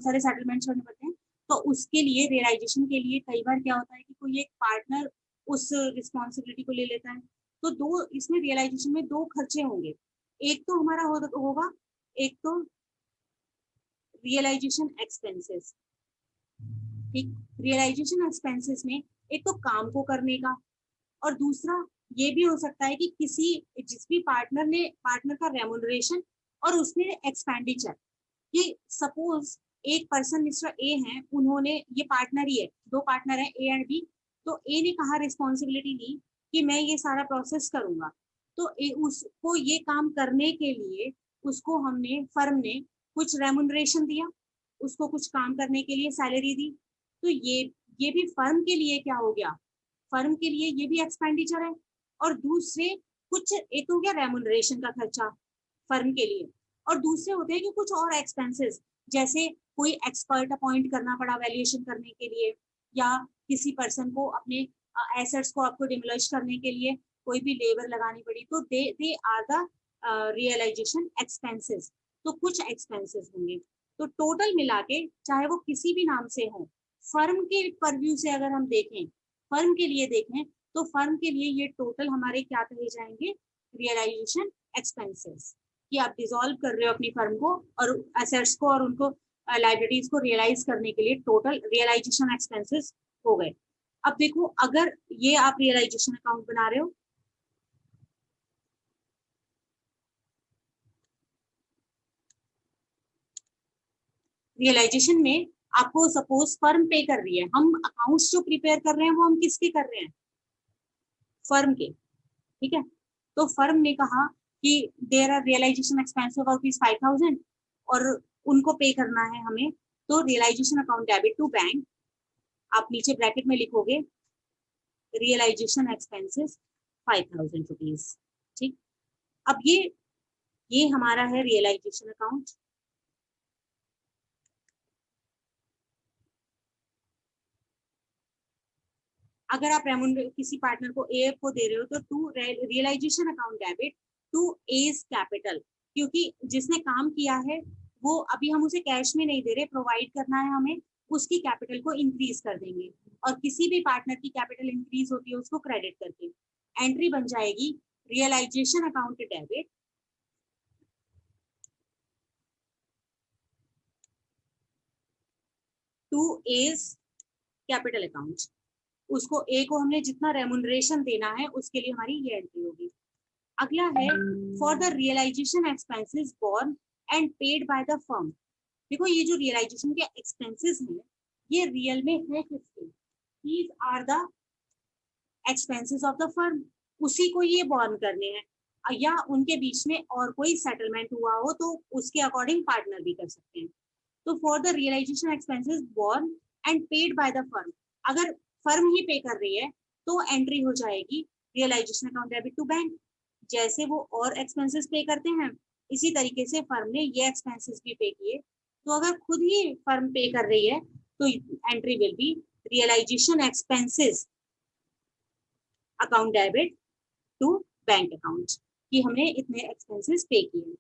सारे सेटलमेंट्स करने पड़ते हैं। तो उसके लिए रियलाइजेशन के लिए कई बार क्या होता है कि कोई एक पार्टनर उस रिस्पॉन्सिबिलिटी को ले लेता है। तो दो इसमें रियलाइजेशन में दो खर्चे होंगे, एक तो हमारा होगा एक तो रियलाइजेशन एक्सपेंसेस। ठीक, रियलाइजेशन एक्सपेंसेस में एक तो काम को करने का, और दूसरा ये भी हो सकता है कि किसी जिस भी पार्टनर का रेम्युनरेशन और उसमें एक्सपेंडिचर, कि सपोज एक पर्सन मिस्टर ए है, उन्होंने, ये पार्टनर ही है, दो पार्टनर है ए एंड बी, तो ए ने कहा रिस्पॉन्सिबिलिटी ली कि मैं ये सारा प्रोसेस करूंगा, तो उसको ये काम करने के लिए उसको फर्म ने कुछ रेम्युनरेशन दिया, उसको कुछ काम करने के लिए सैलरी दी। तो ये भी फर्म के लिए क्या हो गया, फर्म के लिए ये भी एक्सपेंडिचर है। और दूसरे कुछ, एक हो गया रेम्युनरेशन का खर्चा फर्म के लिए, और दूसरे होते हैं कि कुछ और एक्सपेंसेस, जैसे कोई एक्सपर्ट अपॉइंट करना पड़ा वैल्यूएशन करने के लिए, या किसी पर्सन को अपने एसेट्स को आपको डिमोलिश करने के लिए कोई भी लेबर लगानी पड़ी, तो they are the realisation expenses. तो कुछ एक्सपेंसेस होंगे, तो टोटल मिला के चाहे वो किसी भी नाम से हो, फर्म के परव्यू से अगर हम देखें, फर्म के लिए देखें, तो फर्म के लिए ये टोटल हमारे क्या कहे जाएंगे, रियलाइजेशन एक्सपेंसेस, कि आप डिसॉल्व कर रहे हो अपनी फर्म को और एसेट्स को और उनको लाइबिलिटीज को रियलाइज करने के लिए टोटल रियलाइजेशन एक्सपेंसेस हो गए। अब देखो, अगर ये आप रियलाइजेशन अकाउंट बना रहे हो, रियलाइजेशन में आपको सपोज फर्म पे कर रही है, हम अकाउंट्स जो प्रिपेयर कर रहे हैं वो हम किसके कर रहे हैं, फर्म के, ठीक है। तो फर्म ने कहा कि there are realisation expense of ₹5,000 और उनको पे करना है हमें, तो realisation account debit to bank, आप नीचे ब्रैकेट में लिखोगे रियलाइजेशन एक्सपेंसेस ₹5,000। ठीक, अब ये हमारा है रियलाइजेशन अकाउंट। अगर आप किसी पार्टनर को ए को दे रहे हो, तो to realisation account debit to A's capital, क्योंकि जिसने काम किया है वो अभी हम उसे कैश में नहीं दे रहे, प्रोवाइड करना है हमें, उसकी कैपिटल को इंक्रीज कर देंगे, और किसी भी पार्टनर की कैपिटल इंक्रीज होती है उसको क्रेडिट करके एंट्री बन जाएगी realisation account debit to A's capital account. उसको ए को हमने जितना रेमुनरेशन देना है उसके लिए हमारी ये एंट्री होगी। अगला है for the realisation expenses borne and paid by the firm. देखो, ये जो रियलाइजेशन के एक्सपेंसेस हैं, ये रियल में है किसके, these are the expenses of the firm, उसी को ये बॉर्न करने हैं, या उनके बीच में और कोई सेटलमेंट हुआ हो तो उसके अकॉर्डिंग पार्टनर भी कर सकते हैं। तो for the realisation expenses borne and paid by the firm, अगर फर्म ही पे कर रही है तो एंट्री हो जाएगी realisation account debit to bank. जैसे वो और एक्सपेंसेस पे करते हैं, इसी तरीके से फर्म ने ये एक्सपेंसेस भी पे किए, तो अगर खुद ही फर्म पे कर रही है तो entry will be realization expenses account debit to bank account, कि हमने इतने एक्सपेंसेस पे किए।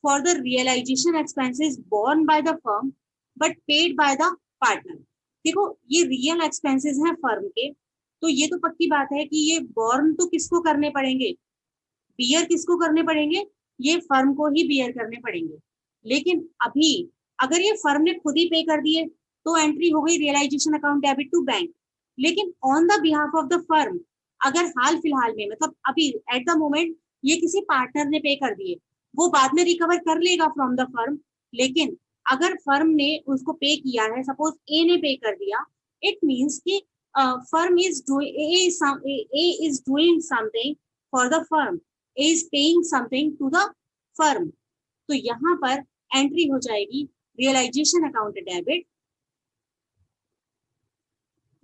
For the realisation expenses borne by the firm but paid by the partner. देखो, ये रियल एक्सपेंसेस हैं फर्म के, तो ये तो पक्की बात है कि ये बोर्न तो किसको करने पड़ेंगे, बियर किसको करने पड़ेंगे, ये फर्म को ही बियर करने पड़ेंगे। लेकिन अभी अगर ये फर्म ने खुद ही पे कर दिए तो एंट्री हो गई realisation account debit to bank. लेकिन on the behalf of the firm, अगर हाल फिलहाल में, मतलब अभी एट द मोमेंट ये किसी पार्टनर ने पे कर दिए, वो बाद में रिकवर कर लेगा फ्रॉम द फर्म। लेकिन अगर फर्म ने उसको पे किया है, सपोज ए ने पे कर दिया, इट मीन्स कि firm is doing something for the firm, is paying something to the firm। तो यहाँ पर एंट्री हो जाएगी रियलाइजेशन अकाउंट डेबिट।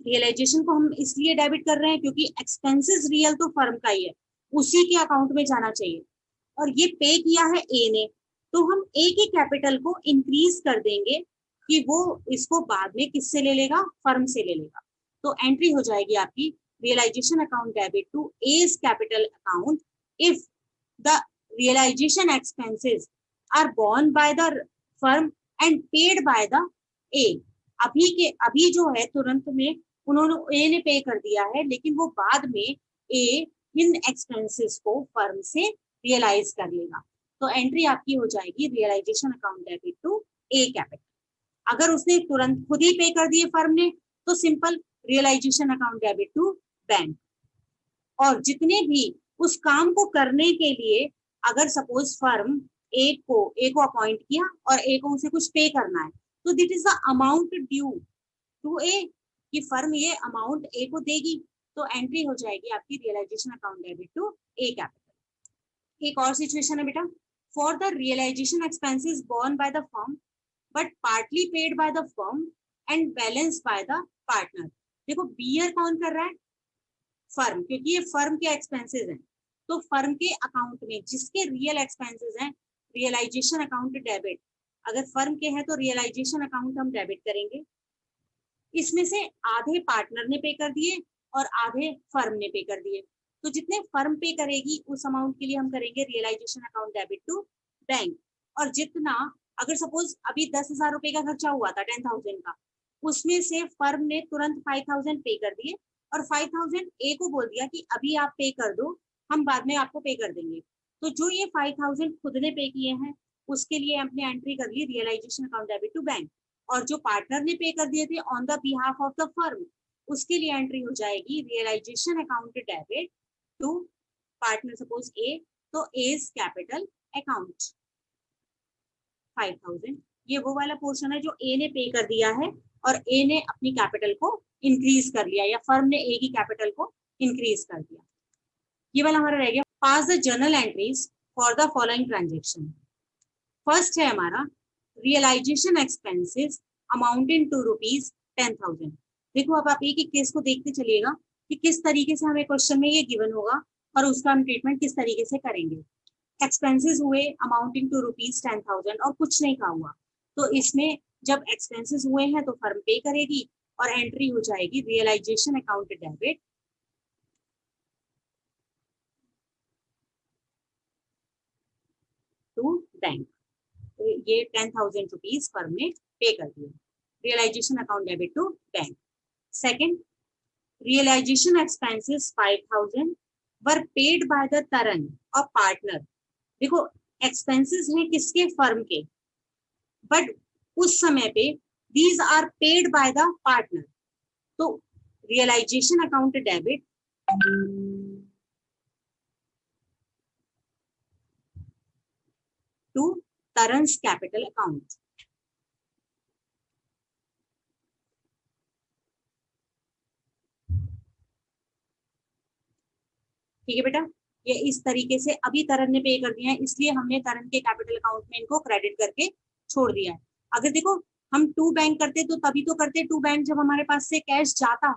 रियलाइजेशन को हम इसलिए डेबिट कर रहे हैं क्योंकि एक्सपेंसेस रियल तो फर्म का ही है, उसी के अकाउंट में जाना चाहिए, और ये पे किया है ए ने, तो हम ए के कैपिटल को इंक्रीज कर देंगे कि वो इसको बाद में किससे ले लेगा, फर्म से ले लेगा। तो एंट्री हो जाएगी आपकी realization account debit to A's capital account if the realization expenses are borne by the firm and paid by the ए, अभी जो है तुरंत में उन्होंने ए ने पे कर दिया है, लेकिन वो बाद में ए इन एक्सपेंसेस को फर्म से रियलाइज कर लेगा। तो एंट्री आपकी हो जाएगी realisation account debit to A capital. अगर उसने तुरंत खुद ही पे कर दिए फर्म ने, तो simple realization account debit to bank. और जितने भी उस काम को करने के लिए, अगर सपोज फर्म ए को अपॉइंट किया और ए को उसे कुछ पे करना है, तो that is the amount due to A, कि फर्म ये अमाउंट ए को देगी। तो एंट्री हो जाएगी आपकी realization account debit to A capital. एक और सिचुएशन है बेटा, for the realisation expenses borne by the firm but partly paid by the firm and balance by the partner. देखो बियर कौन कर रहा है? फर्म, क्योंकि ये फर्म के एक्सपेंसेस हैं। तो फर्म के अकाउंट में जिसके रियल एक्सपेंसेस हैं, रियलाइजेशन अकाउंट डेबिट, अगर फर्म के हैं तो रियलाइजेशन अकाउंट हम डेबिट करेंगे। इसमें से आधे पार्टनर ने पे कर दिए और आधे फर्म ने पे कर दिए। तो जितने फर्म पे करेगी उस अमाउंट के लिए हम करेंगे realization account debit to bank. और जितना, अगर सपोज अभी 10,000 रुपए का खर्चा हुआ था 10,000 का, उसमें से फर्म ने तुरंत 5,000 पे कर दिए और 5,000 ए को बोल दिया कि अभी आप पे कर दो, हम बाद में आपको पे कर देंगे। तो जो ये 5,000 खुद ने पे किए हैं, उसके लिए हमने एंट्री कर ली realisation account debit to bank. और जो पार्टनर ने पे कर दिए थे on the behalf of the firm, उसके लिए एंट्री हो जाएगी realisation account debit to partner, suppose A, तो एज कैपिटल अकाउंट 5,000। ये वो वाला पोर्शन है जो ए ने पे कर दिया है और ए ने अपनी कैपिटल को इंक्रीज कर लिया, या फर्म ने ए की कैपिटल को इंक्रीज कर दिया। ये वाला हमारा रह गया। Pass the journal entries for the following transaction. First है हमारा रियलाइजेशन एक्सपेंसेस अमाउंटिंग टू ₹10,000। देखो अब आप एक एक केस को देखते चलिएगा कि किस तरीके से हमें क्वेश्चन में ये गिवन होगा और उसका हम ट्रीटमेंट किस तरीके से करेंगे। एक्सपेंसेस हुए अमाउंटिंग टू ₹10,000 और कुछ नहीं का हुआ, तो इसमें जब एक्सपेंसेस हुए हैं तो फर्म पे करेगी और एंट्री हो जाएगी realisation account debit to bank. तो ये 10,000 रुपीज फर्म ने पे कर दिए, realisation account debit to bank. Second, realisation expenses 5,000 were paid by the Taran और पार्टनर। देखो एक्सपेंसेस हैं किसके? फर्म के, बट उस समय पे these are paid by the partner. तो realisation account debit to Taran's capital account. ठीक है बेटा, ये इस तरीके से अभी तरन ने पे कर दिया है, इसलिए हमने तरन के कैपिटल अकाउंट में इनको क्रेडिट करके छोड़ दिया है। अगर देखो हम टू बैंक करते तो तभी तो करते टू बैंक जब हमारे पास से कैश जाता,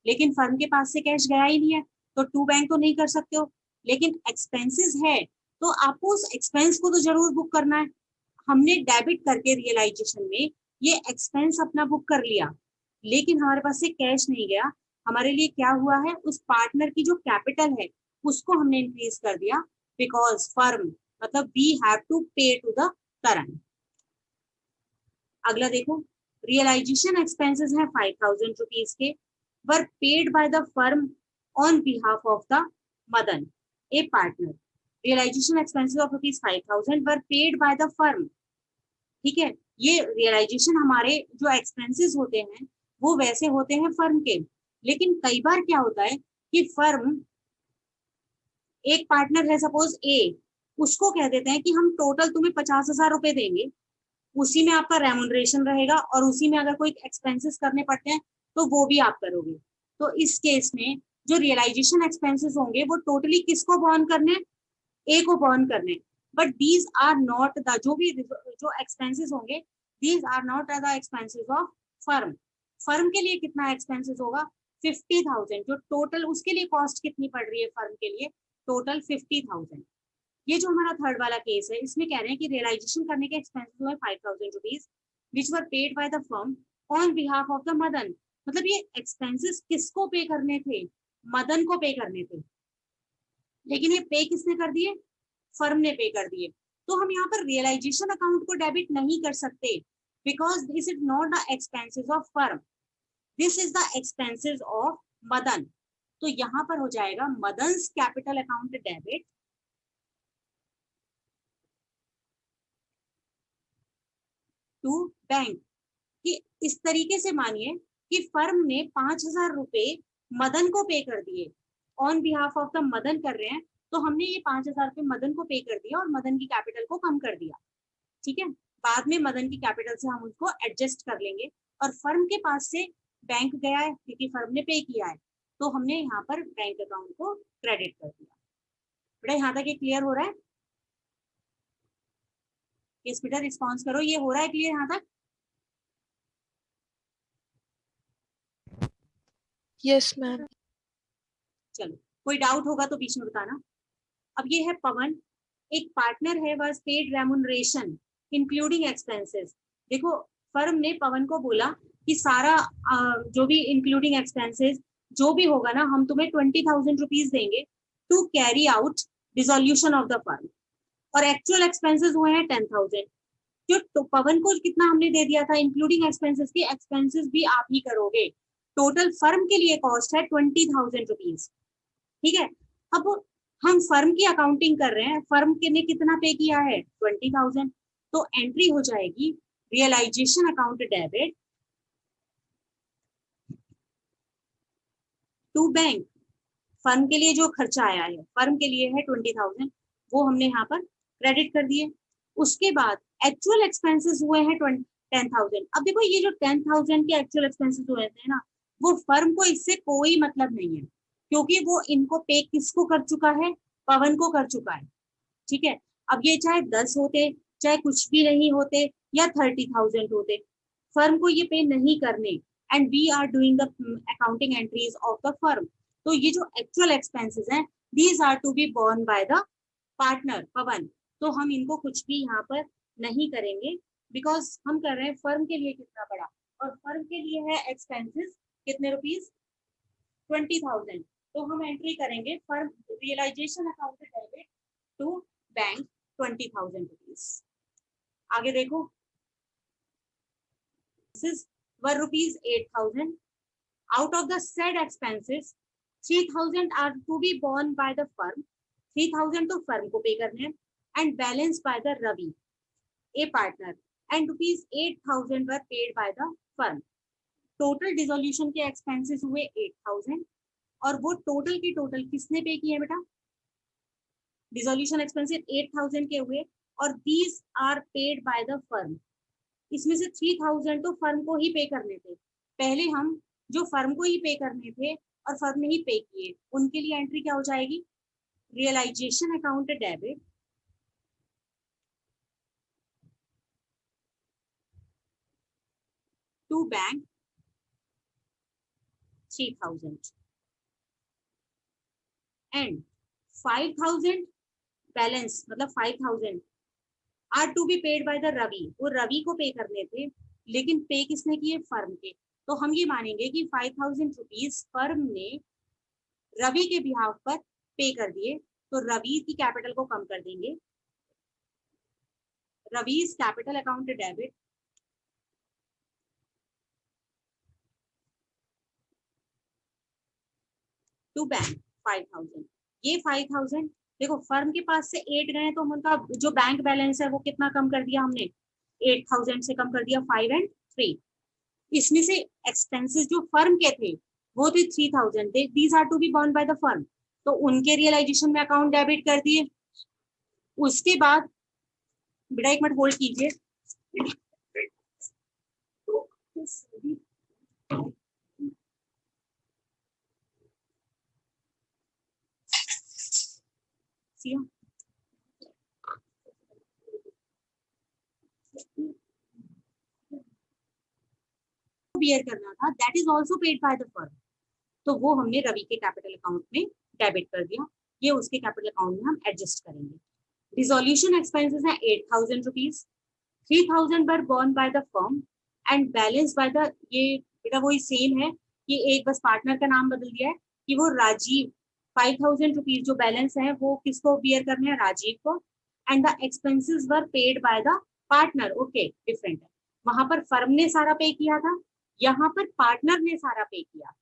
लेकिन फर्म के पास से कैश गया ही नहीं है, तो टू बैंक तो नहीं कर सकते हो। लेकिन एक्सपेंसेस है तो आपको उस एक्सपेंस को तो जरूर बुक करना है। हमने डेबिट करके रियलाइजेशन में ये एक्सपेंस अपना बुक कर लिया, लेकिन हमारे पास से कैश नहीं गया। हमारे लिए क्या हुआ है, उस पार्टनर की जो कैपिटल है उसको हमने इंक्रीज कर दिया, बिकॉज फर्म मतलब we have to pay to the current. अगला देखो, रियलाइजेशन एक्सपेंसेस है 5,000 रुपीज के, were paid by the firm on behalf of the Madan A partner. Realization expenses of ₹5,000 were paid by the firm. ठीक है, ये realisation हमारे जो एक्सपेंसेस होते हैं वो वैसे होते हैं फर्म के, लेकिन कई बार क्या होता है कि फर्म, एक पार्टनर है सपोज ए, उसको कह देते हैं कि हम टोटल तुम्हें 50,000 रुपए देंगे, उसी में आपका रेमुनरेशन रहेगा और उसी में अगर कोई एक्सपेंसेस करने पड़ते हैं तो वो भी आप करोगे। तो इस केस में जो रियलाइजेशन एक्सपेंसेस होंगे वो टोटली किसको बॉर्न करने? ए को बॉर्न करने। But these are not the, जो एक्सपेंसेस होंगे these are not the expenses of firm. Firm के लिए कितना एक्सपेंसेस होगा? 50,000। जो टोटल उसके लिए कॉस्ट कितनी पड़ रही है फर्म के लिए? टोटल 50,000। ये जो हमारा थर्ड वाला केस है इसमें कह रहे हैं कि रियलाइजेशन करने के एक्सपेंसेस हुए 5,000 rupees which were paid by the firm on behalf of the Madan. मतलब ये एक्सपेंसेस किसको पे करने थे? मदन को पे करने थे, लेकिन ये पे किसने कर दिए? फर्म ने पे कर दिए। तो हम यहाँ पर रियलाइजेशन अकाउंट को डेबिट नहीं कर सकते, because this is not the expenses of firm, this is the expenses of Madan. तो यहाँ पर हो जाएगा Madan's capital account debit to bank. कि इस तरीके से मानिए कि फर्म ने 5,000 रुपए मदन को पे कर दिए, on behalf of the Madan कर रहे हैं, तो हमने ये 5,000 रुपए मदन को पे कर दिया और मदन की कैपिटल को कम कर दिया. ठीक है, बाद में मदन की कैपिटल से हम उसको एडजस्ट कर लेंगे. और फर्म के पास से बैंक गया है क्योंकि फर्म ने पे किया है, तो हमने यहाँ पर बैंक अकाउंट को क्रेडिट कर दिया. बेटा यहाँ तक ये क्लियर हो रहा है? यस बेटा रिस्पॉन्स करो, ये हो रहा है क्लियर यहाँ तक? Yes ma'am. चलो कोई डाउट होगा तो बीच में बताना. अब ये है पवन, एक पार्टनर है, was paid remuneration including expenses. देखो फर्म ने पवन को बोला कि सारा जो भी इंक्लूडिंग एक्सपेंसेस जो भी होगा ना, हम तुम्हें 20,000 रुपीज देंगे to carry out dissolution of the firm. और एक्चुअल एक्सपेंसेस हुए हैं 10,000. जो तो पवन को कितना हमने दे दिया था इंक्लूडिंग एक्सपेंसेस की, एक्सपेंसेस भी आप ही करोगे. टोटल फर्म के लिए कॉस्ट है 20,000 रुपीज. ठीक है, अब हम फर्म की अकाउंटिंग कर रहे हैं, फर्म ने कितना पे किया है 20,000. तो एंट्री हो जाएगी realisation account debit to bank. Firm के लिए जो खर्चा आया है, फर्म के लिए है 20,000, वो हमने यहाँ पर क्रेडिट कर दिए. उसके बाद एक्चुअल एक्सपेंसेस हुए हैं 10,000. अब देखो ये जो 10,000 के एक्चुअल एक्सपेंसेस हुए थे ना, वो फर्म को इससे कोई मतलब नहीं है, क्योंकि वो इनको पे किसको कर चुका है, पवन को कर चुका है. ठीक है, अब ये चाहे 10 होते, चाहे कुछ भी नहीं होते, या 30,000 होते, फर्म को ये पे नहीं करने. And we are doing the accounting entries of the firm. तो ये जो एक्चुअल एक्सपेंसेस हैं, these are to be borne by the partner Pawan. तो हम इनको कुछ भी यहाँ पर नहीं करेंगे, बिकॉज हम कर रहे हैं फर्म के लिए कितना बड़ा, और फर्म के लिए है एक्सपेंसेस कितने रुपीज 20,000. तो हम एंट्री करेंगे firm realisation account debit to bank 20,000 rupees. आगे देखो, were rupees 8,000. Out of the said expenses 3,000 are to be borne by the firm. 3,000 तो फर्म को पे करने हैं, and balance by the Ravi a partner, and rupees 8,000 were paid by the firm. Total dissolution के expenses हुए 8,000, और वो total की total किसने पे किए बेटा, डिसोल्यूशन एक्सपेंसेस 8,000 के हुए, और these are paid by the firm. इसमें से 3,000 तो फर्म को ही पे करने थे. पहले हम जो फर्म को ही पे करने थे और फर्म ने ही पे किए, उनके लिए एंट्री क्या हो जाएगी, realisation account debit to bank 3,000, and 5,000 balance, मतलब 5,000 are to be paid by the Ravi. वो रवि को पे करने थे, लेकिन पे किसने किए, फर्म के. तो हम ये मानेंगे कि 5,000 रुपीज फर्म ने रवि के बिहाफ पर पे कर दिए. तो रवि की कैपिटल को कम कर देंगे. Ravi's capital account debit to bank 5,000. ये 5,000 देखो फर्म के पास से 8 गए, तो हम उनका जो बैंक बैलेंस है वो कितना कम कर दिया हमने, 8,000 से कम कर दिया 5 एंड 3. इसमें से एक्सपेंसेस जो फर्म के थे वो थे 3,000, these are to be borne by the firm, तो उनके रियलाइजेशन में अकाउंट डेबिट कर दिए. उसके बाद बेटा एक मिनट होल्ड कीजिए. बियर करना था, that is also paid by the firm. तो वो हमने रवि के कैपिटल अकाउंट में डेबिट कर दिया. ये उसके कैपिटल अकाउंट में हम एडजस्ट करेंगे. डिसोल्यूशन एक्सपेंसेस है 8,000 rupees. 3,000 were borne by the firm and balance by the, ये बेटा वही सेम है, कि एक बस पार्टनर का नाम बदल दिया है कि वो राजीव. 5,000 रुपीज जो बैलेंस है वो किसको बियर करने हैं, राजीव को. And the expenses were paid by the partner. Okay different है. वहां पर फर्म ने सारा पे किया था, यहाँ पर पार्टनर ने सारा पे किया।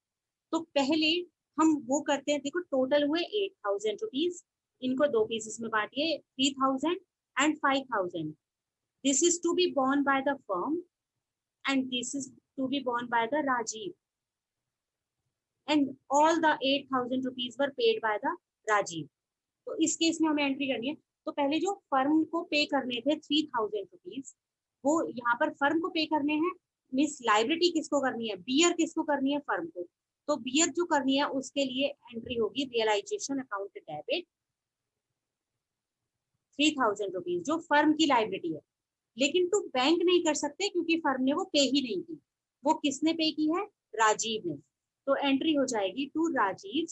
तो पहले हम वो करते हैं, देखो टोटल हुए 8,000 रुपीज, इनको दो पीसेस में बांटिए, 3,000 and 5,000। This is to be borne by the firm and this is to be borne by the Rajiv, and all the 8,000 rupees were paid by the Rajiv। तो इस केस में हमें entry करनी है। तो पहले जो फर्म को पे करने थे 3,000 रुपीज, वो यहाँ पर फर्म को पे करने हैं। मिस लाइबिलिटी किसको करनी है, बियर किसको करनी है, फर्म को। तो बियर जो करनी है उसके लिए एंट्री होगी रियलाइजेशन अकाउंट डेबिट 3,000 रुपीज, जो फर्म की लाइबिलिटी है। लेकिन टू बैंक नहीं कर सकते क्योंकि फर्म ने वो पे ही नहीं की। वो किसने पे की है, राजीव ने। तो एंट्री हो जाएगी टू राजीव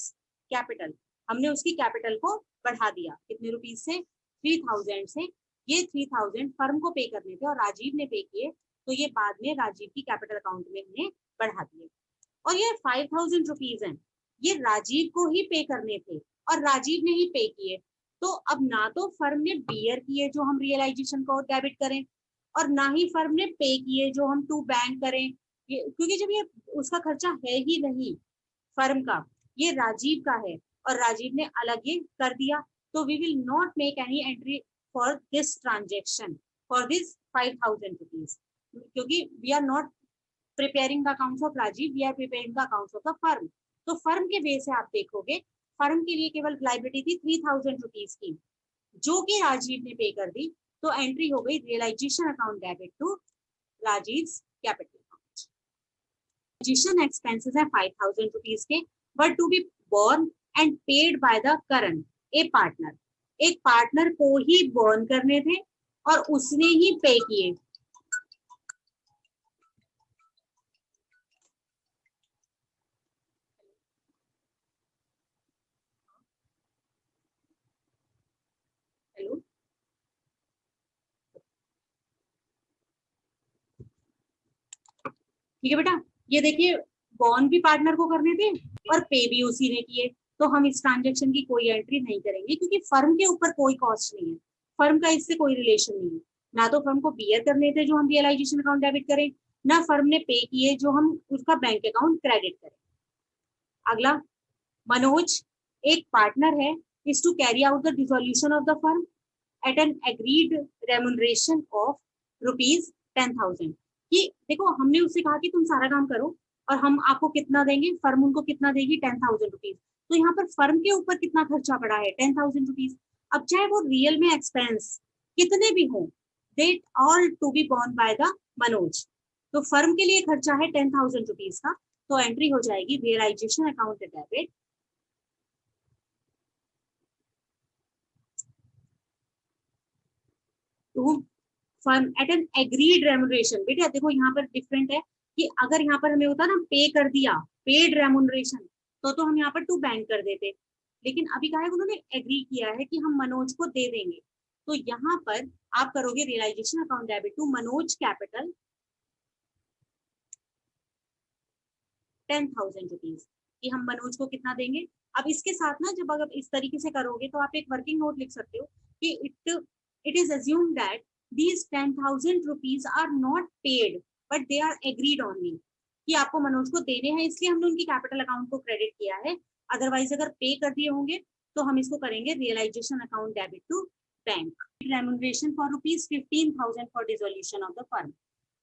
कैपिटल। हमने उसकी कैपिटल को बढ़ा दिया, कितने रुपीज से, 3,000 से। ये 3,000 फर्म को पे करने थे और राजीव ने पे किए, तो ये बाद में राजीव की कैपिटल अकाउंट में हमने बढ़ा दिए। और ये 5,000 रुपीज है, ये राजीव को ही पे करने थे और राजीव ने ही पे किए। तो अब ना तो फर्म ने बियर किए जो हम रियलाइजेशन को डेबिट करें, और ना ही फर्म ने पे किए जो हम टू बैंक करें, क्योंकि जब ये उसका खर्चा है ही नहीं फर्म का, ये राजीव का है और राजीव ने अलग ये कर दिया। तो we will not make any entry for this transaction for this 5,000 rupees, क्योंकि we are not preparing the accounts of Rajiv, we are preparing the accounts of the firm. तो फर्म के वे से आप देखोगे, फर्म के लिए केवल लाइबिलिटी थी 3,000 रुपीज की, जो कि राजीव ने पे कर दी। तो एंट्री हो गई realisation account debit to Rajiv capital account. Realization expenses है 5,000 रुपीज के, but to be borne and paid by the Karan A partner. एक पार्टनर को ही बोर्न करने थे और उसने ही पे किए। हेलो, ठीक है बेटा, ये देखिए बॉन्ड भी पार्टनर को करने थे और पे भी उसी ने किए। तो हम इस ट्रांजेक्शन की कोई एंट्री नहीं करेंगे क्योंकि फर्म के ऊपर कोई कॉस्ट नहीं है, फर्म का इससे कोई रिलेशन नहीं है। ना तो फर्म को बियर करने थे जो हम रियलाइजेशन अकाउंट डेबिट करें, ना फर्म ने पे किए जो हम उसका बैंक अकाउंट क्रेडिट करें। अगला, मनोज एक पार्टनर है, is to carry out the dissolution of the firm at an agreed remuneration of ₹10,000। कि देखो हमने उससे कहा कि तुम सारा काम करो और हम आपको कितना देंगे, फर्म उनको कितना देगी, 10,000 रुपीज। तो यहाँ पर फर्म के ऊपर कितना खर्चा पड़ा है, 10,000 रुपीज। अब चाहे वो रियल में एक्सपेंस कितने भी हो, they all to be borne by the Manoj. तो फर्म के लिए खर्चा है 10,000 रुपीज का, तो एंट्री हो जाएगी realisation account debit to firm at an agreed remuneration. बेटा देखो यहाँ पर डिफरेंट है कि अगर यहाँ पर हमें होता ना पे कर दिया, पेड रेमुनरेशन, तो हम यहाँ पर टू बैंक कर देते। लेकिन अभी कहा है उन्होंने एग्री किया है कि हम मनोज को दे देंगे। तो यहाँ पर आप करोगे realization account debit to Manoj capital 10,000 rupees, कि हम मनोज को कितना देंगे। अब इसके साथ ना जब अगर इस तरीके से करोगे तो आप एक वर्किंग नोट लिख सकते हो कि it is assume that these 10,000 rupees are not paid but they are agreed only, कि आपको मनोज को देने हैं इसलिए हमने उनकी कैपिटल अकाउंट को क्रेडिट किया है। अदरवाइज अगर पे कर दिए होंगे तो हम इसको करेंगे realization account debit to bank. Remuneration for ₹15,000 for dissolution of the firm.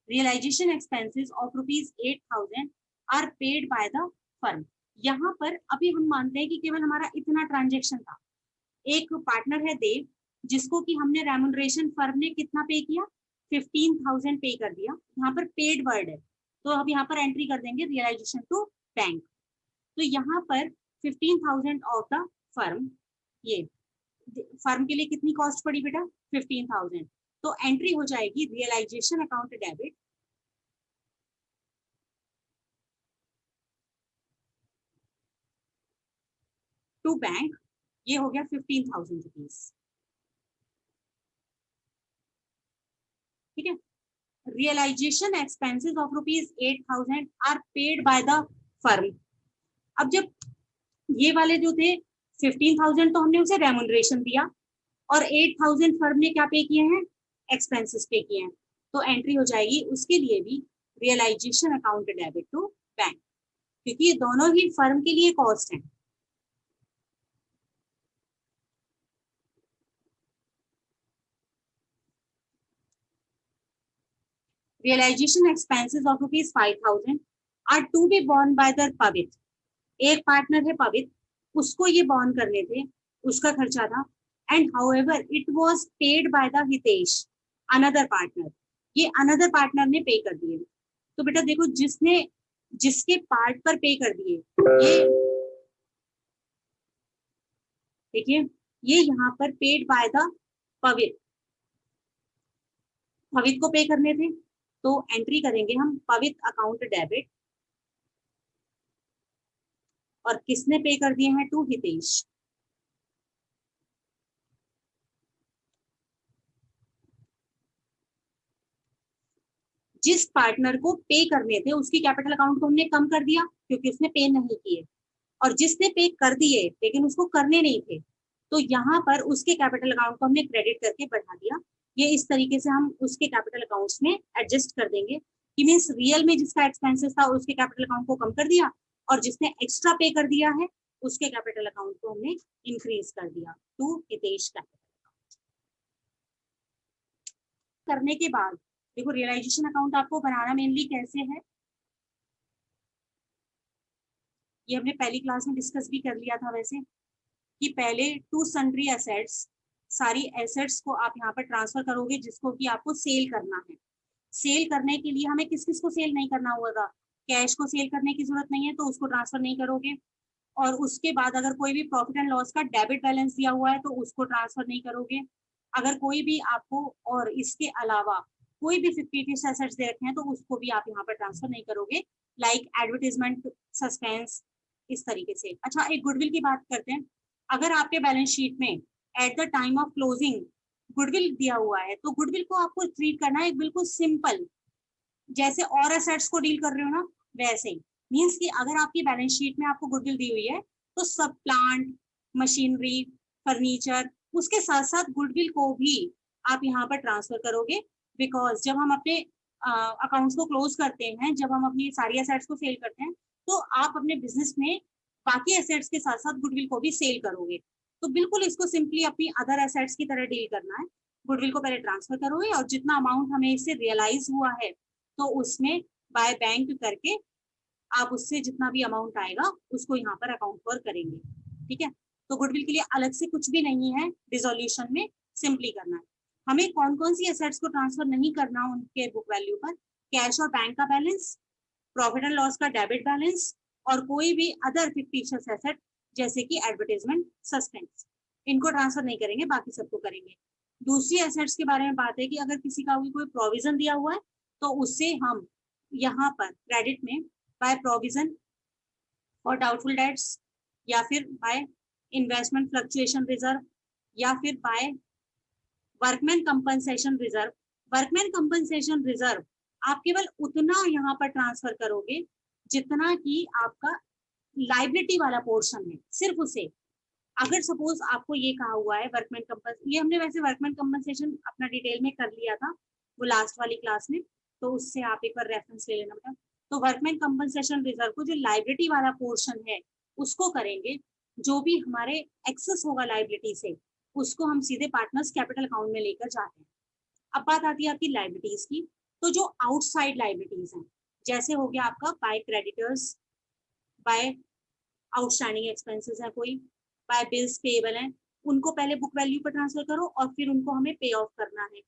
Realization expenses of ₹8,000 are paid by the firm. यहाँ पर अभी हम मानते हैं कि केवल हमारा इतना ट्रांजेक्शन था। एक पार्टनर है देव, जिसको कि हमने रेमुनरेशन फर्म ने कितना पे किया, 15,000 पे कर दिया। यहाँ पर पेड वर्ड है तो अब यहाँ पर एंट्री कर देंगे रियलाइजेशन टू बैंक। तो यहाँ पर 15,000 ऑफ द फर्म, ये फर्म के लिए कितनी कॉस्ट पड़ी बेटा, 15,000। तो एंट्री हो जाएगी realisation account debit to bank, ये हो गया 15,000 रुपीज। ठीक है, realization expenses of ₹8,000 are paid by the firm. अब जब ये वाले जो थे 15,000 तो हमने उसे रेमुनरेशन दिया और 8,000 फर्म ने क्या पे किए हैं, एक्सपेंसेस पे किए हैं। तो एंट्री हो जाएगी उसके लिए भी realization account debit to bank, क्योंकि ये दोनों ही फर्म के लिए कॉस्ट है। Realization expenses of ₹5,000 are to be borne by the Pavitra. एक पार्टनर है पवित्र, उसको ये बॉर्न करने थे, उसका खर्चा था। And however it was paid by the Hitesh another partner, ये अनदर पार्टनर ने पे कर दिए। तो बेटा देखो, जिसने जिसके पार्ट पर पे कर दिए, ये देखिए, ये यहाँ पर पेड बाय द पवित्र, पवित्र को पे करने थे, तो एंट्री करेंगे हम पवित्र अकाउंट डेबिट, और किसने पे कर दिए हैं, टू हितेश। जिस पार्टनर को पे करने थे उसकी कैपिटल अकाउंट को हमने कम कर दिया क्योंकि उसने पे नहीं किए, और जिसने पे कर दिए लेकिन उसको करने नहीं थे, तो यहाँ पर उसके कैपिटल अकाउंट को हमने क्रेडिट करके बढ़ा दिया। ये इस तरीके से हम उसके कैपिटल अकाउंट्स में एडजस्ट कर देंगे कि मीन्स रियल में जिसका एक्सपेंसेस था उसके कैपिटल अकाउंट को कम कर दिया, और जिसने एक्स्ट्रा पे कर दिया है उसके कैपिटल अकाउंट को हमने इंक्रीज कर दिया टू हितेश कैपिटल। करने के बाद देखो, रियलाइजेशन अकाउंट आपको बनाना मेनली कैसे है, ये हमने पहली क्लास में डिस्कस भी कर लिया था वैसे, कि पहले टू सन्ड्री एसेट्स, सारी एसेट्स को आप यहाँ पर ट्रांसफर करोगे जिसको कि आपको सेल करना है। सेल करने के लिए हमें किस किस को सेल नहीं करना होगा, कैश को सेल करने की जरूरत नहीं है तो उसको ट्रांसफर नहीं करोगे, और उसके बाद अगर कोई भी प्रॉफिट एंड लॉस का डेबिट बैलेंस दिया हुआ है तो उसको ट्रांसफर नहीं करोगे। अगर कोई भी आपको और इसके अलावा कोई भी फिक्टिशियस एसेट्स दे रखे हैं तो उसको भी आप यहाँ पर ट्रांसफर नहीं करोगे, लाइक एडवर्टीजमेंट, सस्पेंस, इस तरीके से। अच्छा, एक गुडविल की बात करते हैं। अगर आपके बैलेंस शीट में at the time of closing goodwill दिया हुआ है तो गुडविल को आपको ट्रीट करना है बिल्कुल सिंपल, जैसे और एसेट्स को डील कर रहे हो ना वैसे ही। मीन्स कि अगर आपकी बैलेंस शीट में आपको गुडविल दी हुई है तो सब प्लांट, मशीनरी, फर्नीचर, उसके साथ साथ गुडविल को भी आप यहाँ पर ट्रांसफर करोगे, बिकॉज जब हम अपने अकाउंट्स को क्लोज करते हैं, जब हम अपनी सारी एसेट्स को सेल करते हैं, तो आप अपने बिजनेस में बाकी एसेट्स के साथ साथ गुडविल को भी सेल करोगे। तो बिल्कुल इसको सिंपली अपनी अदर एसेट्स की तरह डील करना है। गुडविल को पहले ट्रांसफर करोगे और जितना अमाउंट हमें इससे रियलाइज हुआ है तो उसमें बाय बैंक करके आप उससे जितना भी अमाउंट आएगा उसको यहाँ पर अकाउंट पर करेंगे। ठीक है, तो गुडविल के लिए अलग से कुछ भी नहीं है, डिसोल्यूशन में सिंपली करना है। हमें कौन कौन सी एसेट्स को ट्रांसफर नहीं करना उनके बुक वैल्यू पर, कैश और बैंक का बैलेंस, प्रॉफिट एंड लॉस का डेबिट बैलेंस, और कोई भी अदर फिक्टिशियस एसेट जैसे कि एडवर्टाइजमेंट, सस्पेंस, इनको ट्रांसफर नहीं करेंगे, बाकी सबको करेंगे। दूसरी एसेट्स के बारे में बात है कि अगर किसी का कोई प्रोविजन दिया हुआ है तो उससे हम यहाँ पर क्रेडिट में बाय प्रोविजन और डाउटफुल डेट्स, या फिर बाय इन्वेस्टमेंट फ्लक्चुएशन रिजर्व, या फिर by workman compensation reserve. Workman compensation reserve आप केवल उतना यहाँ पर ट्रांसफर करोगे जितना कि आपका लाइबिलिटी वाला पोर्शन है, सिर्फ उसे। अगर सपोज आपको ये कहा हुआ है वर्कमैन कंपनसेशन, ये हमने वैसे वर्कमैन कंपनसेशन अपना डिटेल में कर लिया था वो लास्ट वाली क्लास में, तो उससे आप एक बार रेफरेंस ले लेना बेटा। तो वर्कमैन कंपनसेशन रिजर्व को जो लाइबिलिटी वाला पोर्शन है उसको करेंगे, जो भी हमारे एक्सेस होगा लाइबिलिटी से उसको हम सीधे पार्टनर्स कैपिटल अकाउंट में लेकर जाते हैं। अब बात आती है आपकी लाइबिलिटीज की, तो जो आउटसाइड लाइबिलिटीज हैं, जैसे हो गया आपका by creditors, by outstanding expenses है कोई, बाय बिल्स पेएबल है, उनको पहले बुक वैल्यू पर ट्रांसफर करो और फिर उनको हमें पे ऑफ करना है।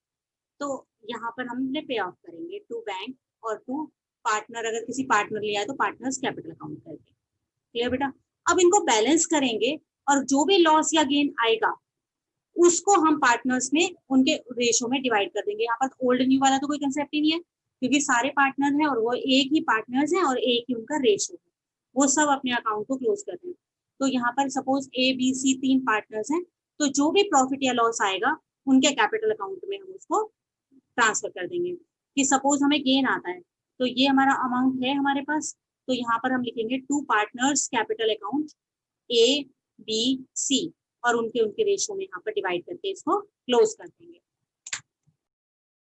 तो यहाँ पर हमने पे ऑफ करेंगे टू बैंक और टू पार्टनर, अगर किसी पार्टनर लिया है तो पार्टनर्स कैपिटल अकाउंट करके। क्लियर बेटा? अब इनको बैलेंस करेंगे और जो भी लॉस या गेन आएगा उसको हम पार्टनर्स में उनके रेशो में डिवाइड कर देंगे। यहाँ पर ओल्ड न्यू वाला तो कोई कंसेप्ट ही नहीं है, क्योंकि सारे पार्टनर हैं और वो एक ही पार्टनर्स हैं और एक ही उनका रेशो है, वो सब अपने अकाउंट को क्लोज कर दें। तो यहाँ पर suppose A B C 3 partners हैं, तो जो भी प्रॉफिट या लॉस आएगा उनके कैपिटल अकाउंट में हम उसको ट्रांसफर कर देंगे। कि सपोज हमें गेन आता है तो ये हमारा अमाउंट है हमारे पास, तो यहाँ पर हम लिखेंगे to partners capital account A B C, और उनके उनके रेशो में यहाँ पर डिवाइड करके इसको क्लोज कर देंगे।